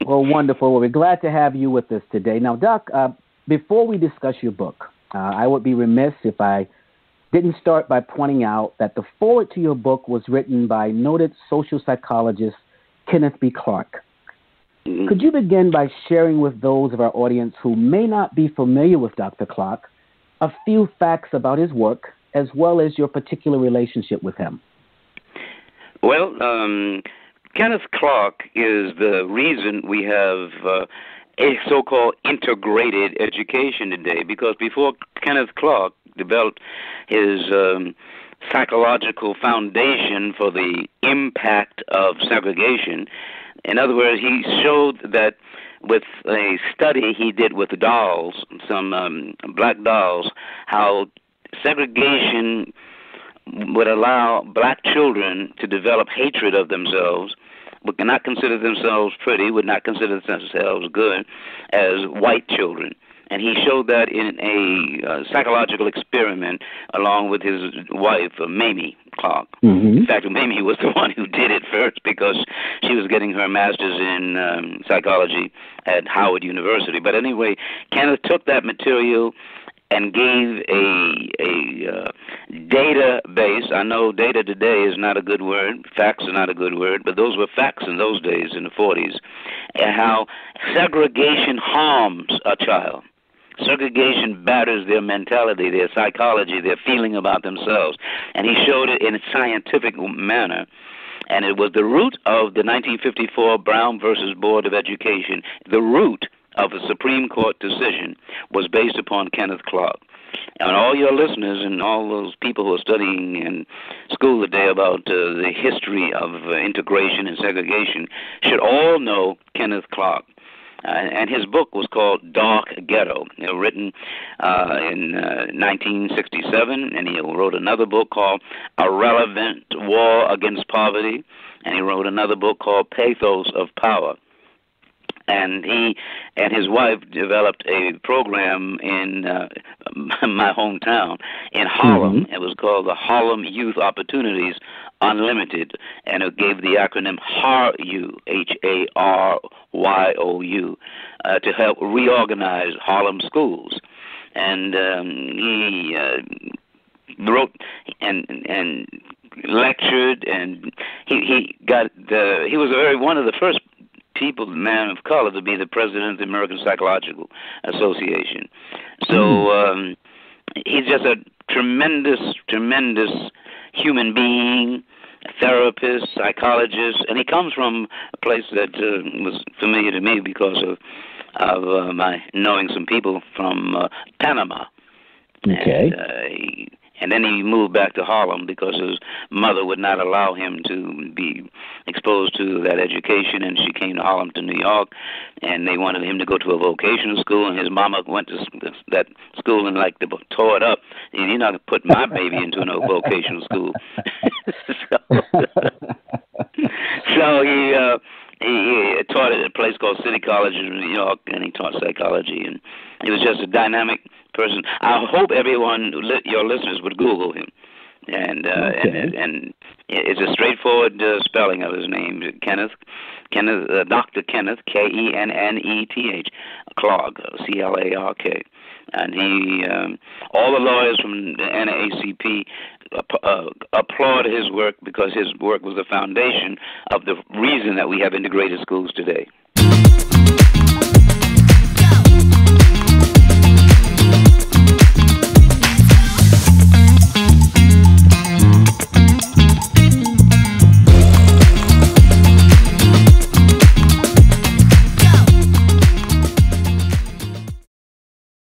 Well, wonderful. Well, we're glad to have you with us today. Now, Doc, before we discuss your book, I would be remiss if I didn't start by pointing out that the foreword to your book was written by noted social psychologist Kenneth B. Clark. Mm-hmm. Could you begin by sharing with those of our audience who may not be familiar with Dr. Clark a few facts about his work as well as your particular relationship with him? Well, Kenneth Clark is the reason we have a so-called integrated education today, because before Kenneth Clark developed his psychological foundation for the impact of segregation, in other words, he showed that with a study he did with dolls, some black dolls, how segregation would allow black children to develop hatred of themselves, would not consider themselves pretty, would not consider themselves good as white children. And he showed that in a psychological experiment along with his wife, Mamie Clark. Mm-hmm. In fact, Mamie was the one who did it first because she was getting her master's in psychology at Howard University. But anyway, Kenneth took that material and gave a database. I know data today is not a good word. Facts are not a good word, but those were facts in those days, in the 40s, and how segregation harms a child. Segregation batters their mentality, their psychology, their feeling about themselves. And he showed it in a scientific manner. And it was the root of the 1954 Brown versus Board of Education. The root of a Supreme Court decision was based upon Kenneth Clark. And all your listeners and all those people who are studying in school today about the history of integration and segregation should all know Kenneth Clark. And his book was called Dark Ghetto, written in 1967, and he wrote another book called A Relevant War Against Poverty, and he wrote another book called Pathos of Power. And he and his wife developed a program in my hometown in Harlem. Mm-hmm. It was called the Harlem Youth Opportunities Unlimited, and it gave the acronym HARYOU, HARYOU, to help reorganize Harlem schools. And he wrote and lectured, and he was one of the first man of color to be the president of the American Psychological Association. So he's just a tremendous human being, therapist, psychologist, and he comes from a place that was familiar to me because of my knowing some people from Panama. Okay. And then he moved back to Harlem because his mother would not allow him to be exposed to that education, and she came to Harlem to New York, and they wanted him to go to a vocational school, and his mama went to that school and tore it up. And you're not going to put my baby into no vocational school. So he taught at a place called City College in New York, and he taught psychology, and he was just a dynamic person. I hope everyone, your listeners, would Google him, and it's a straightforward spelling of his name, Dr. Kenneth, Kenneth, Clark, Clark, and he, all the lawyers from the NAACP applaud his work because his work was the foundation of the reason that we have integrated schools today.